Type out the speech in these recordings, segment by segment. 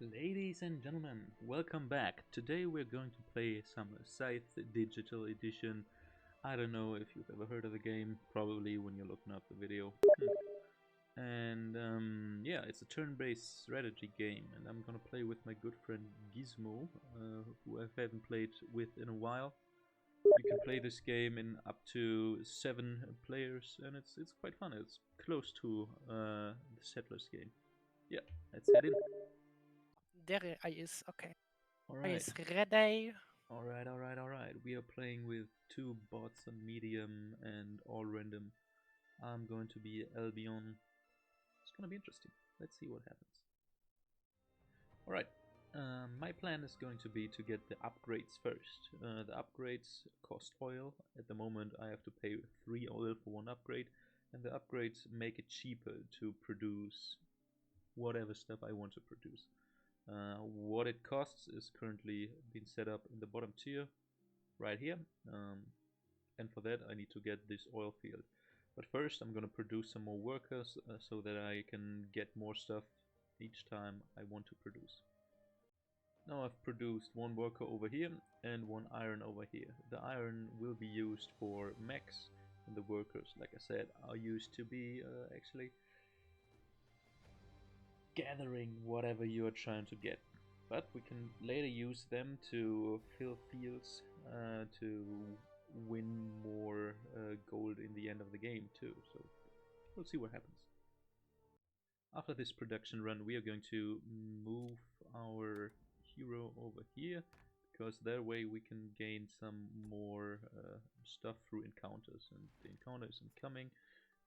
Ladies and gentlemen, welcome back. Today we're going to play some Scythe Digital Edition. I don't know if you've ever heard of the game, probably when you're looking up the video. And yeah, it's a turn-based strategy game, and I'm gonna play with my good friend Gizmo, who I haven't played with in a while. You can play this game in up to 7 players, and it's quite fun. It's close to the Settlers game. Yeah, let's head in. There I is, okay. I Alright. is ready. Alright. We are playing with two bots on medium and all random. I'm going to be Albion. It's gonna be interesting. Let's see what happens. Alright. My plan is going to be to get the upgrades first. The upgrades cost oil. At the moment I have to pay 3 oil for one upgrade, and the upgrades make it cheaper to produce whatever stuff I want to produce. What it costs is currently being set up in the bottom tier right here, and for that I need to get this oil field. But first I'm gonna produce some more workers so that I can get more stuff each time I want to produce. Now I've produced one worker over here and one iron over here. The iron will be used for mechs, and the workers, like I said, are used to be actually gathering whatever you are trying to get. But we can later use them to fill fields, to win more gold in the end of the game too. So we'll see what happens. After this production run, we are going to move our hero over here, because that way we can gain some more stuff through encounters, and the encounter is incoming.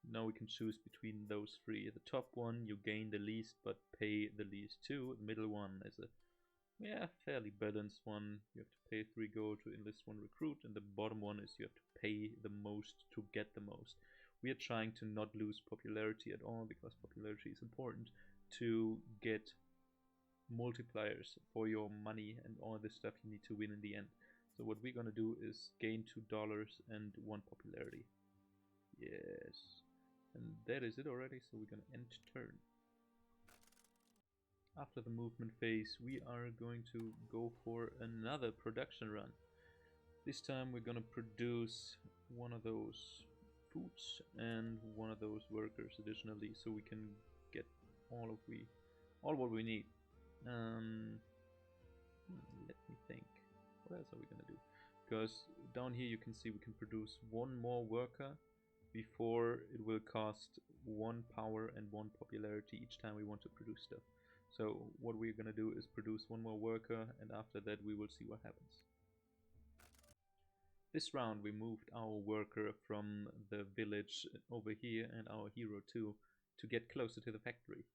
Now we can choose between those three. The top one you gain the least but pay the least too. The middle one is a fairly balanced one. You have to pay 3 gold to enlist 1 recruit, and the bottom one is you have to pay the most to get the most. We are trying to not lose popularity at all, because popularity is important to get multipliers for your money and all the stuff you need to win in the end. So what we're gonna do is gain $2 and 1 popularity. Yes. And that is it already, so we're gonna end turn. After the movement phase, we are going to go for another production run. This time we're gonna produce one of those foods and one of those workers additionally, so we can get all what we need. Let me think. What else are we gonna do? Because down here you can see we can produce one more worker before it will cost 1 power and 1 popularity each time we want to produce stuff. So what we're gonna do is produce one more worker, and after that we will see what happens. This round we moved our worker from the village over here and our hero too, to get closer to the factory.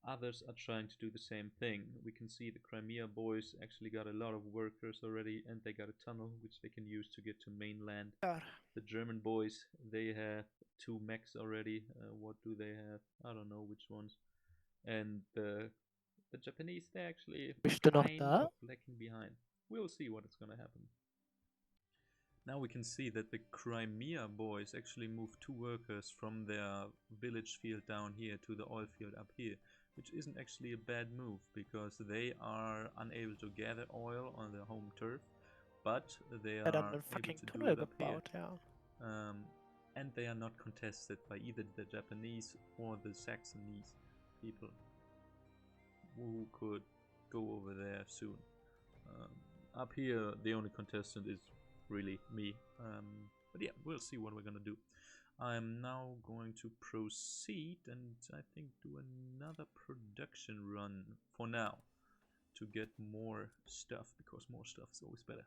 Others are trying to do the same thing. We can see the Crimea boys actually got a lot of workers already, and they got a tunnel which they can use to get to mainland. The German boys, they have 2 mechs already. What do they have? I don't know which ones. And the Japanese, they're actually Bist du noch kind da? of lagging behind. We'll see what is gonna happen. Now we can see that the Crimea boys actually moved 2 workers from their village field down here to the oil field up here, which isn't actually a bad move, because they are unable to gather oil on their home turf, but they Er hat dann are einen able fucking to do Tunnel it up here. gebaut, ja. And they are not contested by either the Japanese or the Saxonese people, who could go over there soon. Up here the only contestant is really me, but yeah, we'll see what we're gonna do. I'm now going to proceed and I think do another production run for now to get more stuff, because more stuff is always better.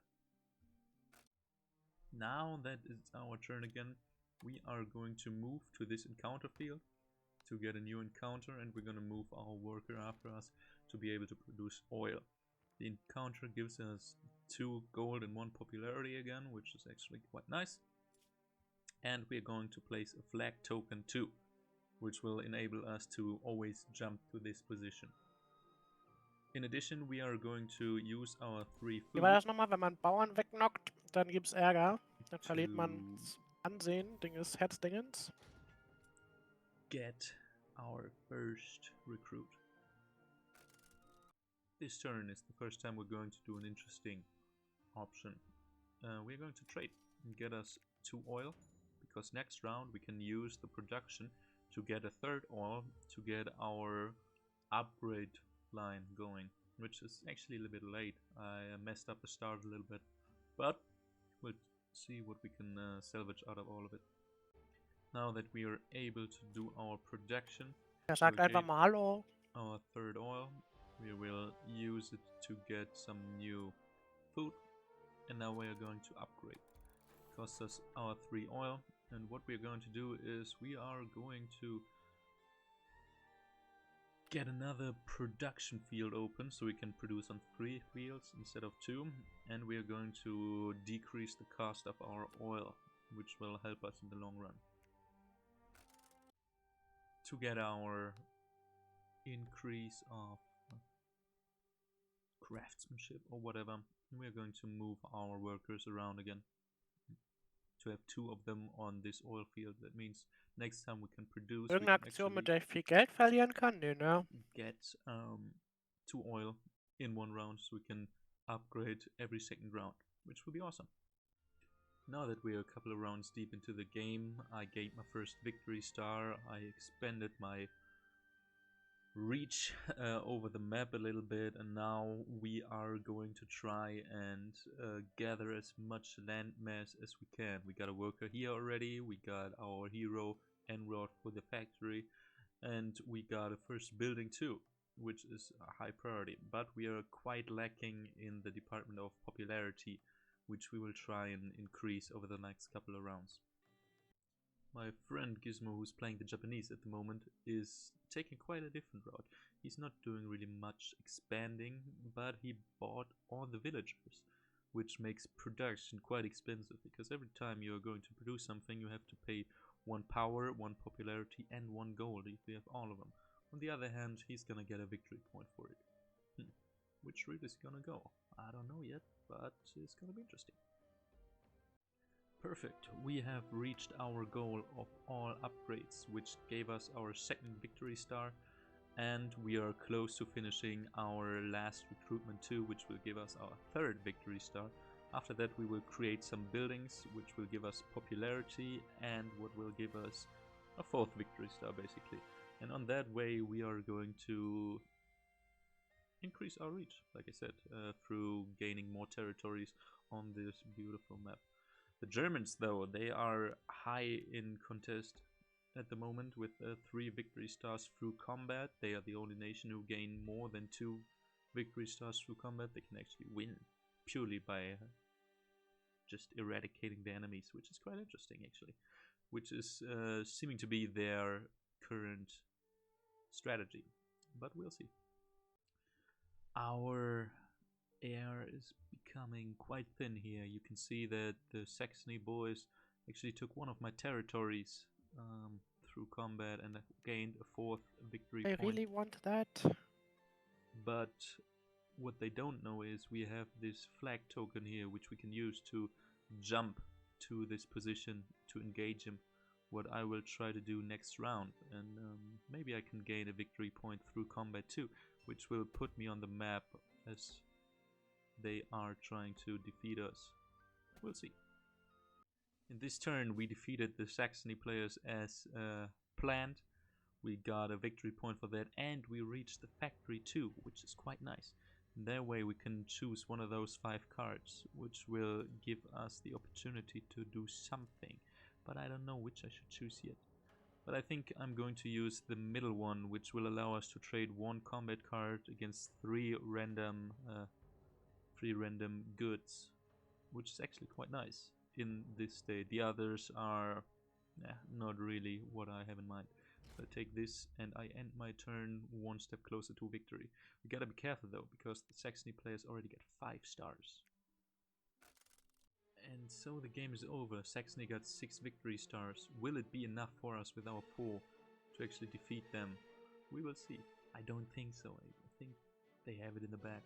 Now that it's our turn again, we are going to move to this encounter field to get a new encounter, and we're gonna move our worker after us to be able to produce oil. The encounter gives us 2 gold and 1 popularity again, which is actually quite nice. And we're going to place a flag token too, which will enable us to always jump to this position. In addition, we are going to use our 3 Wie war das food nochmal? Wenn man Bauern wegknockt, dann gibt's Ärger. Dann verliert man das Ansehen, Dinges, Herzdingens. get our first recruit. this turn is the first time we're going to do an interesting option. We're going to trade and get us 2 oil, because next round we can use the production to get a 3rd oil to get our upgrade line going, which is actually a little bit late. I messed up the start a little bit, but we'll see what we can salvage out of all of it. Now that we are able to do our production, Sagt einfach mal Hallo. Our 3rd oil, we will use it to get some new food, and now we are going to upgrade. It costs us our 3 oil, and what we are going to do is we are going to get another production field open so we can produce on 3 fields instead of 2, and we are going to decrease the cost of our oil, which will help us in the long run. To get our increase of craftsmanship or whatever, we are going to move our workers around again to have 2 of them on this oil field. That means next time we can produce, Irgendeine Aktion, mit der ich viel Geld verlieren kann? Nee, ne? Get 2 oil in 1 round so we can upgrade every 2nd round, which will be awesome. Now that we are a couple of rounds deep into the game, I gained my first victory star. I expanded my reach over the map a little bit, and now we are going to try and gather as much land mass as we can. We got a worker here already, we got our hero Enrod for the factory, and we got a first building too, which is a high priority, but we are quite lacking in the department of popularity, which we will try and increase over the next couple of rounds. My friend Gizmo, who's playing the Japanese at the moment, is taking quite a different route. He's not doing really much expanding, but he bought all the villagers, which makes production quite expensive, because every time you're going to produce something you have to pay 1 power, 1 popularity and 1 gold if you have all of them. On the other hand, he's gonna get a victory point for it. Which route is gonna go? I don't know yet, but it's gonna be interesting. Perfect, we have reached our goal of all upgrades, which gave us our 2nd victory star, and we are close to finishing our last recruitment too, which will give us our 3rd victory star. After that we will create some buildings, which will give us popularity and what will give us a 4th victory star basically. And on that way we are going to increase our reach, like I said, through gaining more territories on this beautiful map. The Germans, though, they are high in contest at the moment with 3 victory stars through combat. They are the only nation who gain more than 2 victory stars through combat. They can actually win purely by just eradicating the enemies, which is quite interesting actually, which is seeming to be their current strategy, but we'll see. Our air is becoming quite thin here. You can see that the Saxony boys actually took one of my territories through combat and gained a 4th victory point. I really want that. But what they don't know is we have this flag token here, which we can use to jump to this position to engage him, what I will try to do next round, and maybe I can gain a victory point through combat too, which will put me on the map as they are trying to defeat us. We'll see. In this turn we defeated the Saxony players as planned. We got a victory point for that, and we reached the factory too, which is quite nice. In that way we can choose one of those 5 cards, which will give us the opportunity to do something, but I don't know which I should choose yet. But I think I'm going to use the middle one, which will allow us to trade 1 combat card against 3 random goods, which is actually quite nice in this state. The others are not really what I have in mind. So I take this and I end my turn 1 step closer to victory. We gotta be careful though, because the Saxony players already get 5 stars. And so the game is over. Saxony got 6 victory stars. Will it be enough for us with our 4 to actually defeat them? We will see. I don't think so. I think they have it in the bag.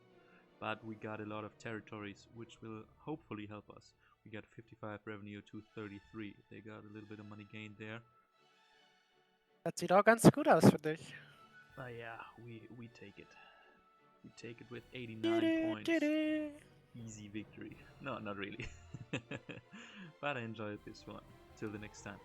But we got a lot of territories, which will hopefully help us. We got 55 revenue to 33. They got a little bit of money gained there. Das sieht auch ganz gut aus für dich. Yeah, we take it. We take it with 89 points. Easy victory. No, not really. But I enjoyed this one. Till the next time.